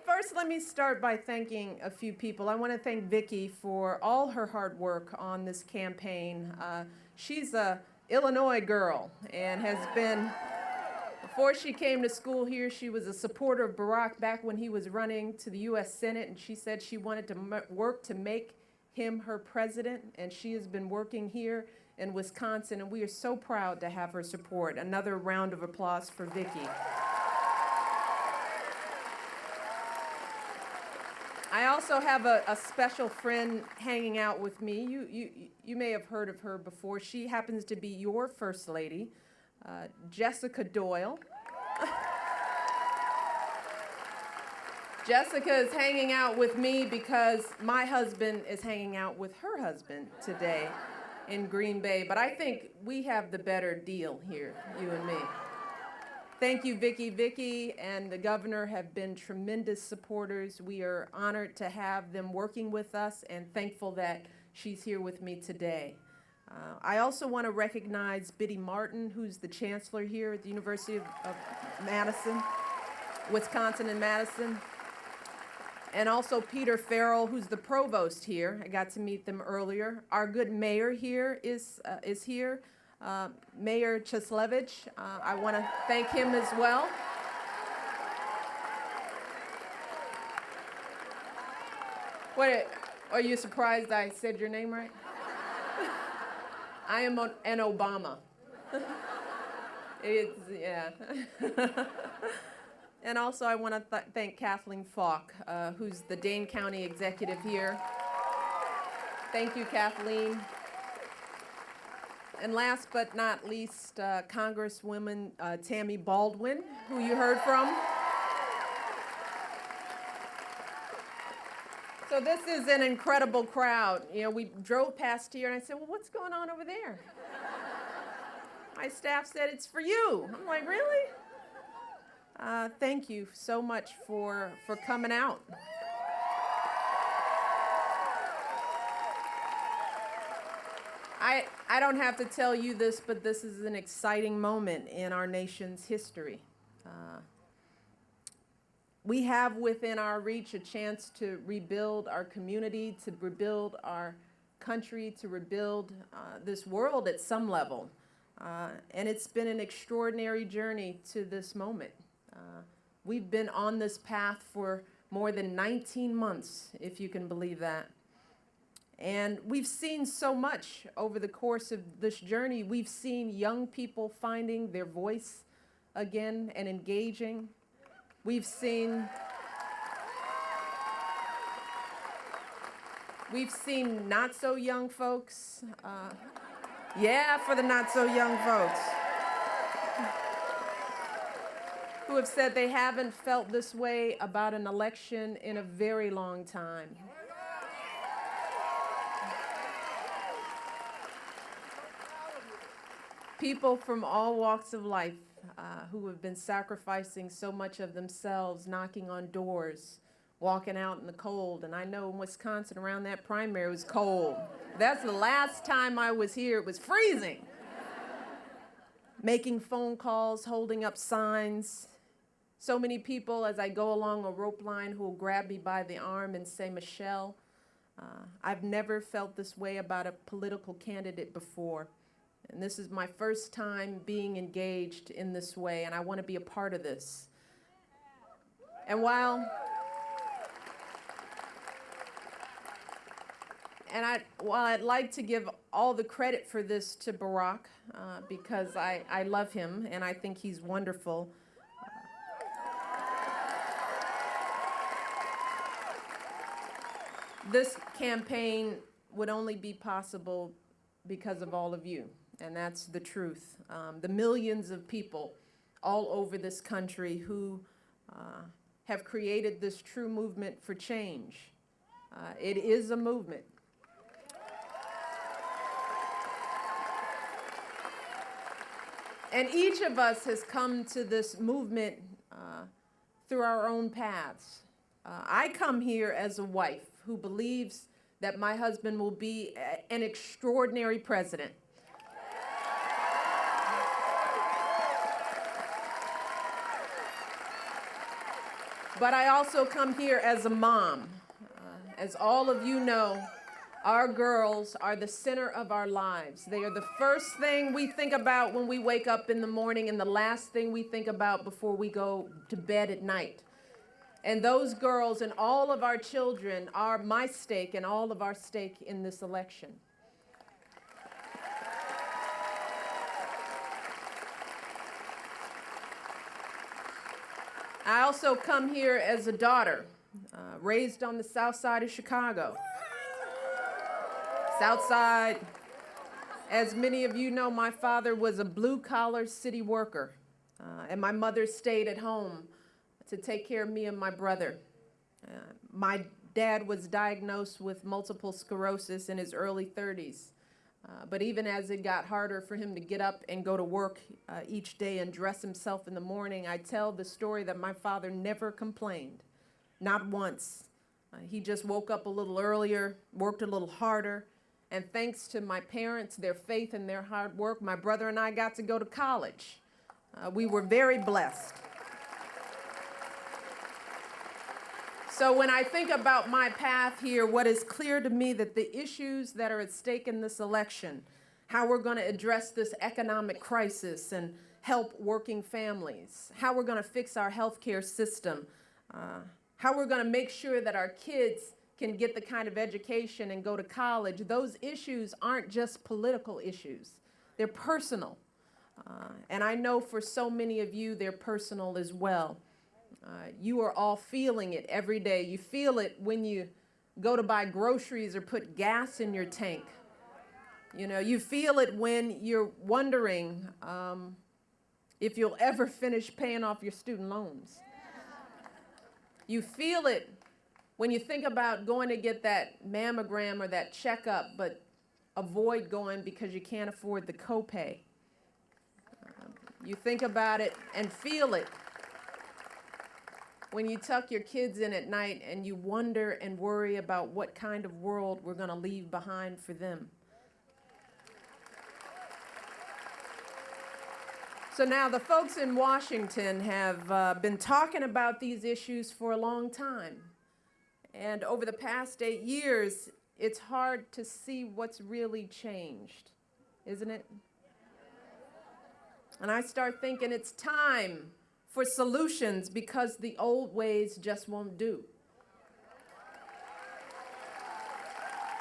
First, let me start by thanking a few people. I want to thank Vicki for all her hard work on this campaign. She's a Illinois girl and has been, before she came to school here, she was a supporter of Barack back when he was running to the U.S. Senate, and she said she wanted to work to make him her president, and she has been working here in Wisconsin, and we are so proud to have her support. Another round of applause for Vicki. I also have a special friend hanging out with me. You may have heard of her before. She happens to be your First Lady, Jessica Doyle. Jessica is hanging out with me because my husband is hanging out with her husband today in Green Bay. But I think we have the better deal here, you and me. Thank you, Vicki. Vicki and the governor have been tremendous supporters. We are honored to have them working with us and thankful that she's here with me today. I also want to recognize Biddy Martin, who's the chancellor here at the University of Madison, Wisconsin and Madison. And also Peter Farrell, who's the provost here. I got to meet them earlier. Our good mayor here is here. Mayor Chislevich, I want to thank him as well. What, are you surprised I said your name right? I am an Obama. Yeah. And also I want to thank Kathleen Falk, who's the Dane County executive here. Thank you, Kathleen. And last but not least, Congresswoman Tammy Baldwin, who you heard from. So this is an incredible crowd. You know, we drove past here and I said, well, what's going on over there? My staff said, it's for you. I'm like, really? Thank you so much for coming out. I don't have to tell you this, but this is an exciting moment in our nation's history. We have within our reach a chance to rebuild our community, to rebuild our country, to rebuild this world at some level. And it's been an extraordinary journey to this moment. We've been on this path for more than 19 months, if you can believe that. And we've seen so much over the course of this journey. We've seen young people finding their voice again and engaging. We've seen not so young folks. Yeah, for the not so young folks. Who have said they haven't felt this way about an election in a very long time. People from all walks of life who have been sacrificing so much of themselves, knocking on doors, walking out in the cold. And I know in Wisconsin around that primary it was cold. That's the last time I was here, it was freezing. Making phone calls, holding up signs. So many people as I go along a rope line who will grab me by the arm and say, Michelle, I've never felt this way about a political candidate before. And this is my first time being engaged in this way, and I want to be a part of this. And while I'd like to give all the credit for this to Barack, because I love him and I think he's wonderful, this campaign would only be possible because of all of you, and that's the truth. The millions of people all over this country who have created this true movement for change. It is a movement. And each of us has come to this movement through our own paths. I come here as a wife who believes that my husband will be an extraordinary president. But I also come here as a mom. As all of you know, our girls are the center of our lives. They are the first thing we think about when we wake up in the morning and the last thing we think about before we go to bed at night. And those girls and all of our children are my stake and all of our stake in this election. I also come here as a daughter, raised on the south side of Chicago. South side, as many of you know, my father was a blue-collar city worker, and my mother stayed at home to take care of me and my brother. My dad was diagnosed with multiple sclerosis in his early 30s. But even as it got harder for him to get up and go to work each day and dress himself in the morning, I tell the story that my father never complained, not once. He just woke up a little earlier, worked a little harder, and thanks to my parents, their faith and their hard work, my brother and I got to go to college. We were very blessed. So when I think about my path here, what is clear to me that the issues that are at stake in this election, how we're going to address this economic crisis and help working families, how we're going to fix our healthcare system, how we're going to make sure that our kids can get the kind of education and go to college, those issues aren't just political issues. They're personal. And I know for so many of you, they're personal as well. You are all feeling it every day. You feel it when you go to buy groceries or put gas in your tank. You know, you feel it when you're wondering if you'll ever finish paying off your student loans. You feel it when you think about going to get that mammogram or that checkup, but avoid going because you can't afford the copay. You think about it and feel it when you tuck your kids in at night and you wonder and worry about what kind of world we're going to leave behind for them. So now the folks in Washington have been talking about these issues for a long time. And over the past 8 years, it's hard to see what's really changed, isn't it? And I start thinking it's time for solutions because the old ways just won't do.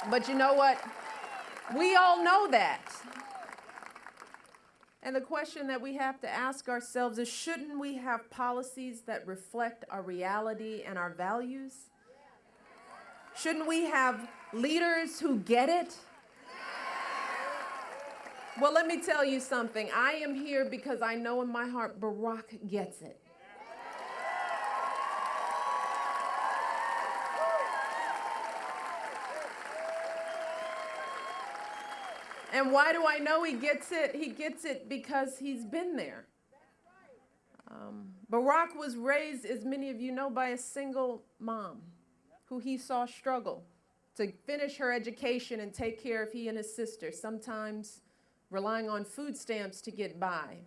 But you know what? We all know that. And the question that we have to ask ourselves is, shouldn't we have policies that reflect our reality and our values? Shouldn't we have leaders who get it? Well, let me tell you something. I am here because I know in my heart Barack gets it. And why do I know he gets it? He gets it because he's been there. Barack was raised, as many of you know, by a single mom who he saw struggle to finish her education and take care of he and his sister, sometimes relying on food stamps to get by.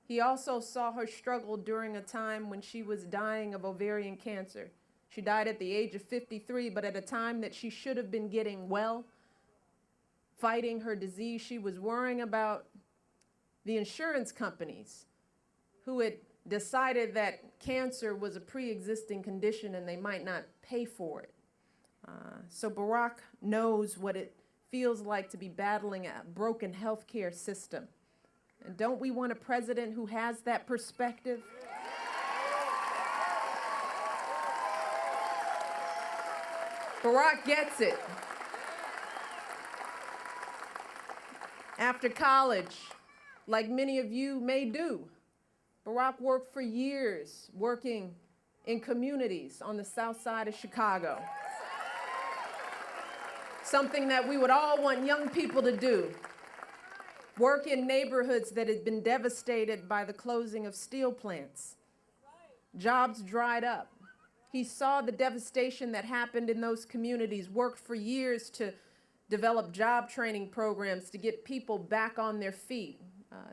He also saw her struggle during a time when she was dying of ovarian cancer. She died at the age of 53, but at a time that she should have been getting well, fighting her disease. She was worrying about the insurance companies who had decided that cancer was a pre-existing condition and they might not pay for it. So Barack knows what it feels like to be battling a broken healthcare system. And don't we want a president who has that perspective? Barack gets it. After college, like many of you may do, Barack worked for years working in communities on the south side of Chicago. Something that we would all want young people to do. Work in neighborhoods that had been devastated by the closing of steel plants. Jobs dried up. He saw the devastation that happened in those communities, worked for years to develop job training programs to get people back on their feet,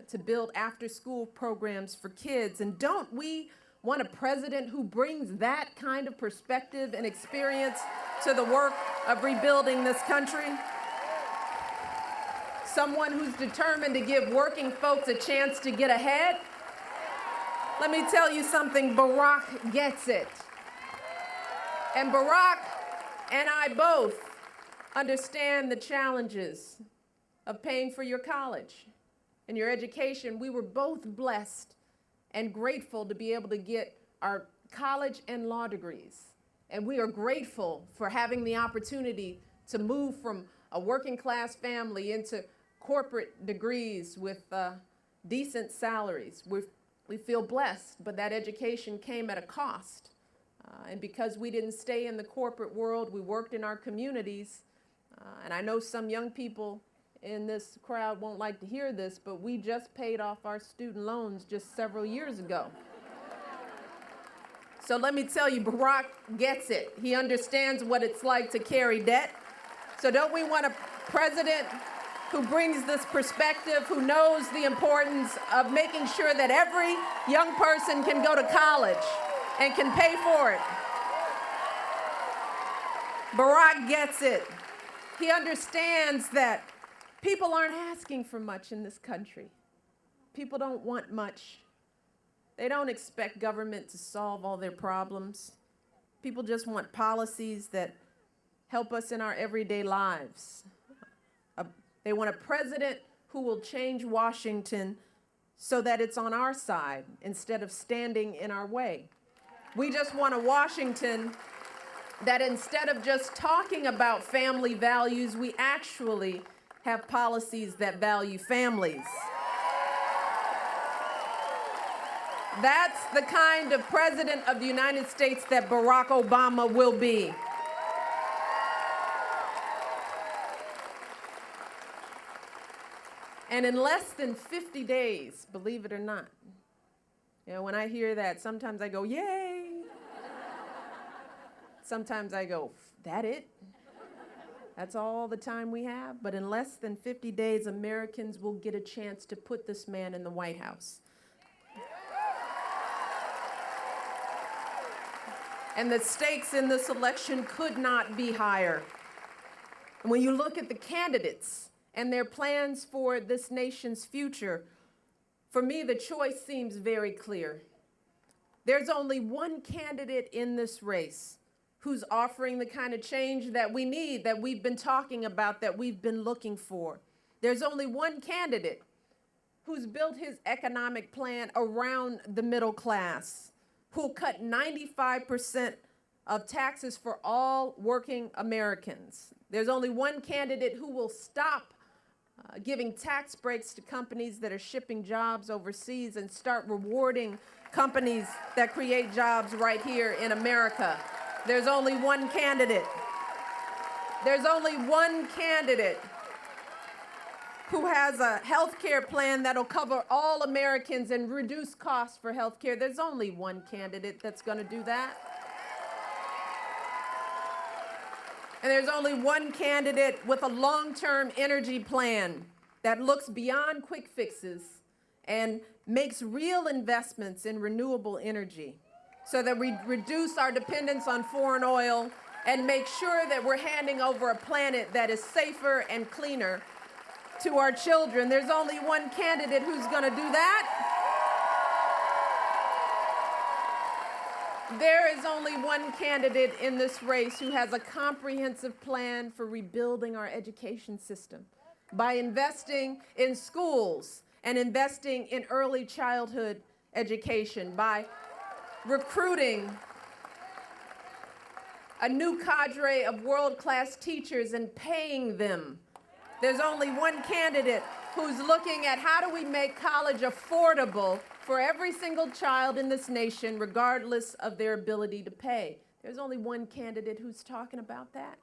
to build after-school programs for kids. And don't we want a president who brings that kind of perspective and experience to the work of rebuilding this country? Someone who's determined to give working folks a chance to get ahead? Let me tell you something, Barack gets it. And Barack and I both understand the challenges of paying for your college and your education. We were both blessed and grateful to be able to get our college and law degrees. And we are grateful for having the opportunity to move from a working class family into corporate degrees with decent salaries. We feel blessed, but that education came at a cost. And because we didn't stay in the corporate world, we worked in our communities. And I know some young people in this crowd won't like to hear this, but we just paid off our student loans just several years ago. So let me tell you, Barack gets it. He understands what it's like to carry debt. So don't we want a president who brings this perspective, who knows the importance of making sure that every young person can go to college and can pay for it? Barack gets it. He understands that people aren't asking for much in this country. People don't want much. They don't expect government to solve all their problems. People just want policies that help us in our everyday lives. They want a president who will change Washington so that it's on our side instead of standing in our way. We just want a Washington that instead of just talking about family values, we actually have policies that value families. That's the kind of president of the United States that Barack Obama will be. And in less than 50 days, believe it or not, when I hear that, sometimes I go, yay. Sometimes I go, that it? That's all the time we have? But in less than 50 days, Americans will get a chance to put this man in the White House. And the stakes in this election could not be higher. And when you look at the candidates and their plans for this nation's future, for me, the choice seems very clear. There's only one candidate in this race who's offering the kind of change that we need, that we've been talking about, that we've been looking for. There's only one candidate who's built his economic plan around the middle class, who'll cut 95% of taxes for all working Americans. There's only one candidate who will stop giving tax breaks to companies that are shipping jobs overseas and start rewarding companies that create jobs right here in America. There's only one candidate. There's only one candidate who has a health care plan that'll cover all Americans and reduce costs for health care. There's only one candidate that's going to do that. And there's only one candidate with a long-term energy plan that looks beyond quick fixes and makes real investments in renewable energy so that we reduce our dependence on foreign oil and make sure that we're handing over a planet that is safer and cleaner to our children. There's only one candidate who's going to do that. There is only one candidate in this race who has a comprehensive plan for rebuilding our education system by investing in schools and investing in early childhood education, by recruiting a new cadre of world-class teachers and paying them. There's only one candidate who's looking at how do we make college affordable for every single child in this nation, regardless of their ability to pay. There's only one candidate who's talking about that.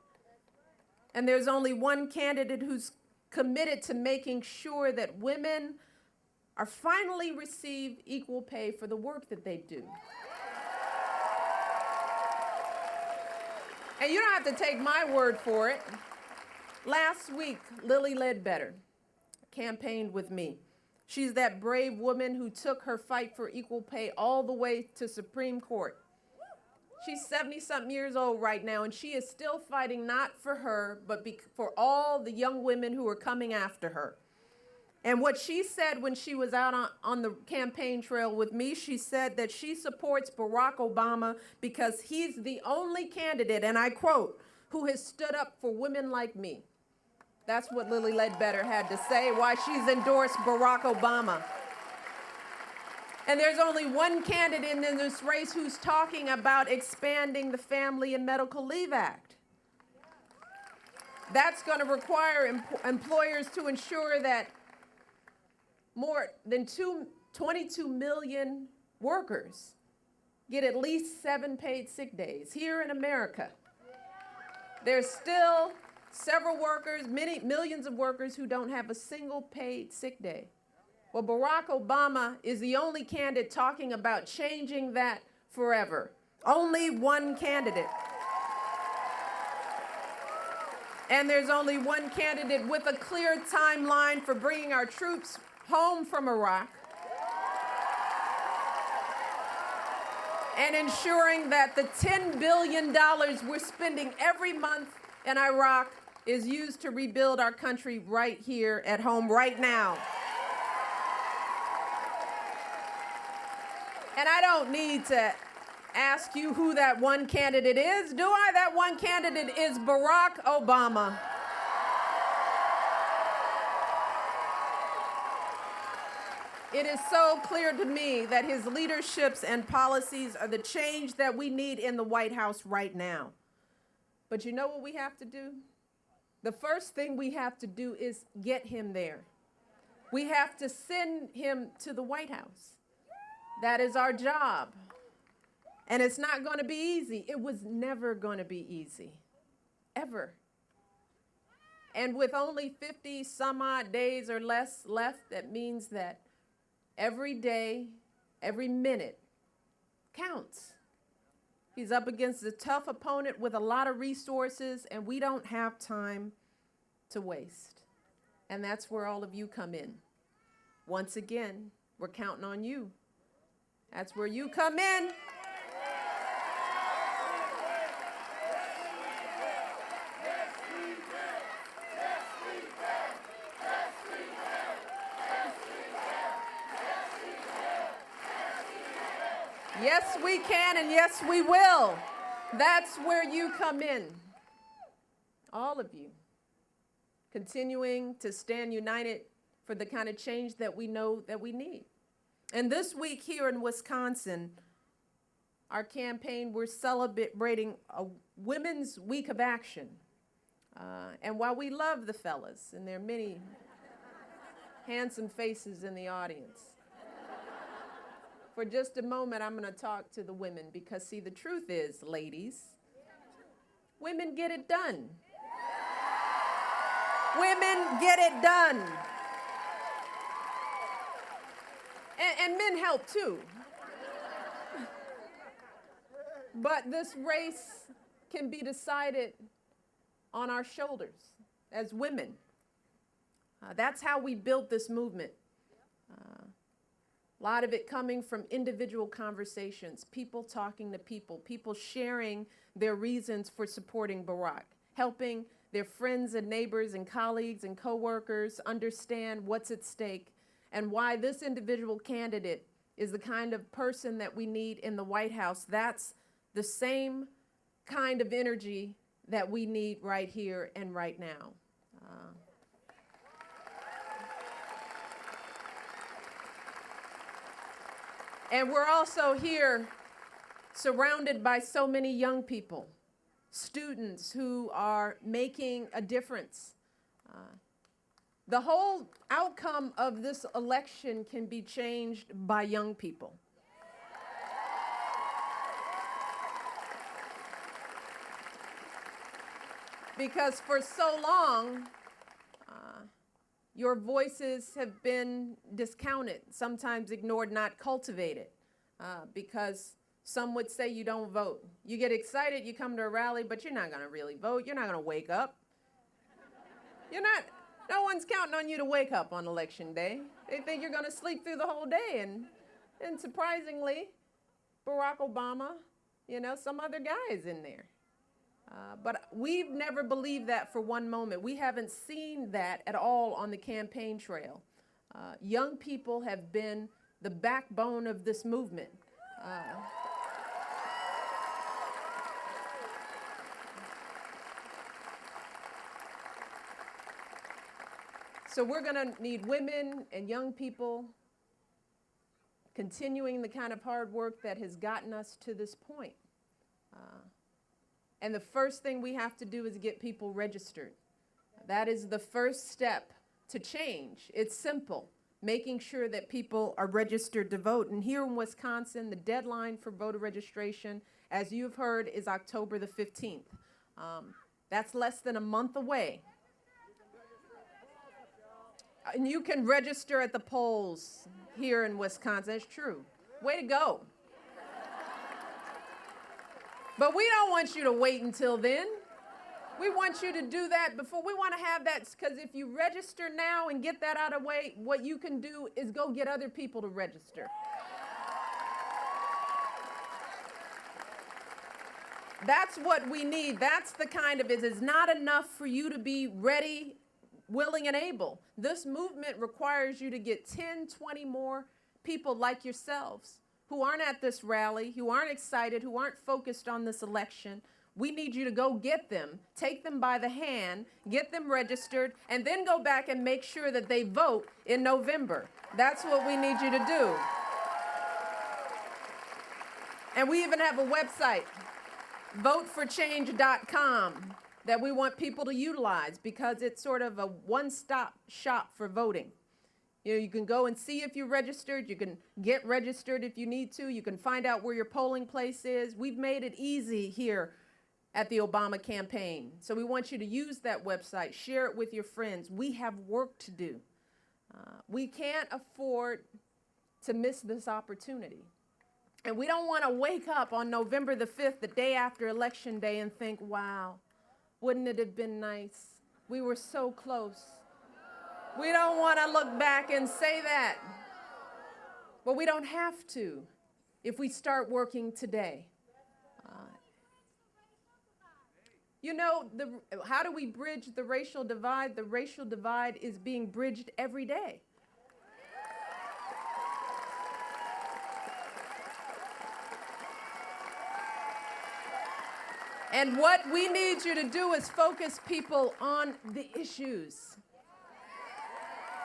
And there's only one candidate who's committed to making sure that women are finally receive equal pay for the work that they do. And you don't have to take my word for it. Last week, Lilly Ledbetter campaigned with me She's that brave woman who took her fight for equal pay all the way to Supreme Court. She's 70-something years old right now, and she is still fighting not for her, but for all the young women who are coming after her. And what she said when she was out on the campaign trail with me, she said that she supports Barack Obama because he's the only candidate, and I quote, who has stood up for women like me. That's what Lilly Ledbetter had to say, why she's endorsed Barack Obama. And there's only one candidate in this race who's talking about expanding the Family and Medical Leave Act. That's going to require employers to ensure that more than 22 million workers get at least 7 paid sick days here in America. There's still several workers, millions of workers who don't have a single paid sick day. Well, Barack Obama is the only candidate talking about changing that forever. Only one candidate. And there's only one candidate with a clear timeline for bringing our troops home from Iraq and ensuring that the $10 billion we're spending every month in Iraq is used to rebuild our country right here at home, right now. And I don't need to ask you who that one candidate is, do I? That one candidate is Barack Obama. It is so clear to me that his leaderships and policies are the change that we need in the White House right now. But you know what we have to do? The first thing we have to do is get him there. We have to send him to the White House. That is our job. And it's not going to be easy. It was never going to be easy, ever. And with only 50 some odd days or less left, that means that every day, every minute counts. He's up against a tough opponent with a lot of resources, and we don't have time to waste. And that's where all of you come in. Once again, we're counting on you. That's where you come in. Yes, we can, and yes, we will. That's where you come in. All of you. Continuing to stand united for the kind of change that we know that we need. And this week here in Wisconsin, our campaign, we're celebrating a Women's Week of Action. And while we love the fellas, and there are many handsome faces in the audience, for just a moment, I'm going to talk to the women because, see, the truth is, ladies, women get it done. Women get it done. And men help too. But this race can be decided on our shoulders as women. That's how we built this movement. A lot of it coming from individual conversations, people talking to people, people sharing their reasons for supporting Barack, helping their friends and neighbors and colleagues and coworkers understand what's at stake and why this individual candidate is the kind of person that we need in the White House. That's the same kind of energy that we need right here and right now. And we're also here surrounded by so many young people, students who are making a difference. The whole outcome of this election can be changed by young people. Because for so long, your voices have been discounted, sometimes ignored, not cultivated, because some would say you don't vote. You get excited, you come to a rally, but you're not going to really vote. You're not going to wake up. You're not. No one's counting on you to wake up on election day. They think you're going to sleep through the whole day. And surprisingly, Barack Obama, some other guy is in there. But we've never believed that for one moment. We haven't seen that at all on the campaign trail. Young people have been the backbone of this movement. So we're going to need women and young people continuing the kind of hard work that has gotten us to this point. And the first thing we have to do is get people registered. That is the first step to change. It's simple, making sure that people are registered to vote. And here in Wisconsin, the deadline for voter registration, as you've heard, is October the 15th. That's less than a month away. And you can register at the polls here in Wisconsin. It's true. Way to go. But we don't want you to wait until then. We want you to do that before. We want to have that, because if you register now and get that out of the way, what you can do is go get other people to register. That's what we need. That's the kind of it. It's not enough for you to be ready, willing, and able. This movement requires you to get 10, 20 more people like yourselves who aren't at this rally, who aren't excited, who aren't focused on this election. We need you to go get them, take them by the hand, get them registered, and then go back and make sure that they vote in November. That's what we need you to do. And we even have a website, voteforchange.com, that we want people to utilize because it's sort of a one-stop shop for voting. You can go and see if you're registered. You can get registered if you need to. You can find out where your polling place is. We've made it easy here at the Obama campaign. So we want you to use that website. Share it with your friends. We have work to do. We can't afford to miss this opportunity. And we don't want to wake up on November the 5th, the day after Election Day, and think, wow, wouldn't it have been nice? We were so close. We don't want to look back and say that. But we don't have to if we start working today. How do we bridge the racial divide? The racial divide is being bridged every day. And what we need you to do is focus people on the issues.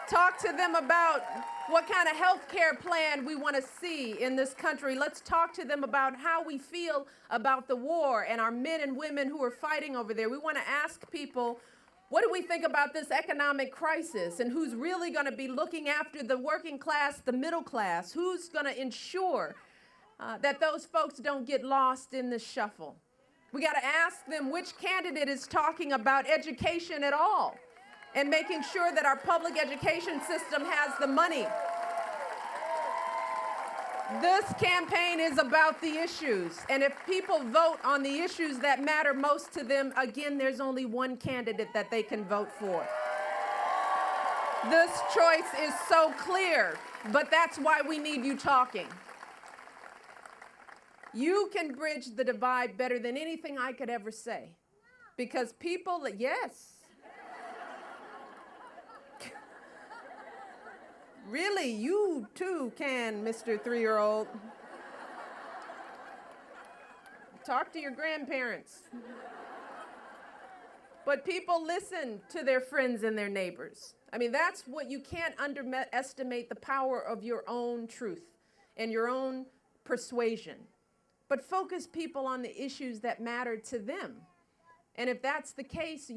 Talk to them about what kind of health care plan we want to see in this country. Let's talk to them about how we feel about the war and our men and women who are fighting over there. We want to ask people, what do we think about this economic crisis, and who's really going to be looking after the working class, the middle class? Who's going to ensure that those folks don't get lost in this shuffle? We got to ask them which candidate is talking about education at all, and making sure that our public education system has the money. This campaign is about the issues. And if people vote on the issues that matter most to them, again, there's only one candidate that they can vote for. This choice is so clear, but that's why we need you talking. You can bridge the divide better than anything I could ever say. Because people, yes. Really, you too can, Mr. 3-year-old. Talk to your grandparents. But people listen to their friends and their neighbors. I mean, that's what you can't underestimate, the power of your own truth and your own persuasion. But focus people on the issues that matter to them. And if that's the case,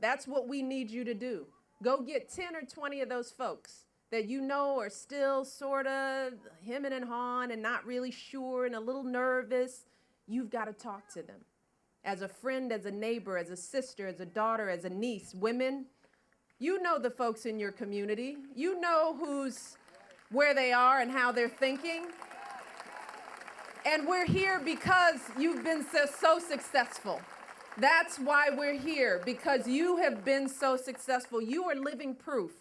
that's what we need you to do. Go get 10 or 20 of those folks that you know are still sort of hemming and hawing and not really sure and a little nervous. You've got to talk to them. As a friend, as a neighbor, as a sister, as a daughter, as a niece. Women, you know the folks in your community. You know where they are and how they're thinking. And we're here because you've been so successful. That's why we're here, because you have been so successful. You are living proof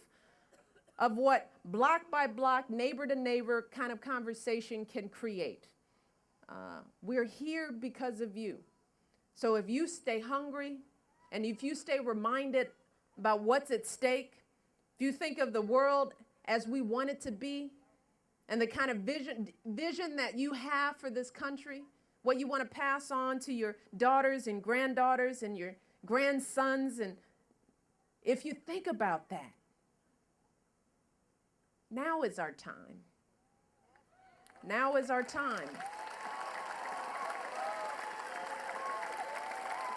of what block by block, neighbor to neighbor kind of conversation can create. We're here because of you. So if you stay hungry and if you stay reminded about what's at stake, if you think of the world as we want it to be and the kind of vision that you have for this country, what you want to pass on to your daughters and granddaughters and your grandsons, and if you think about that, now is our time. Now is our time.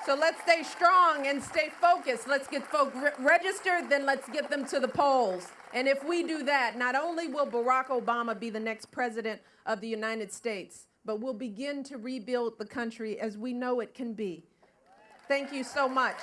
So let's stay strong and stay focused. Let's get folks registered, then let's get them to the polls. And if we do that, not only will Barack Obama be the next president of the United States, but we'll begin to rebuild the country as we know it can be. Thank you so much.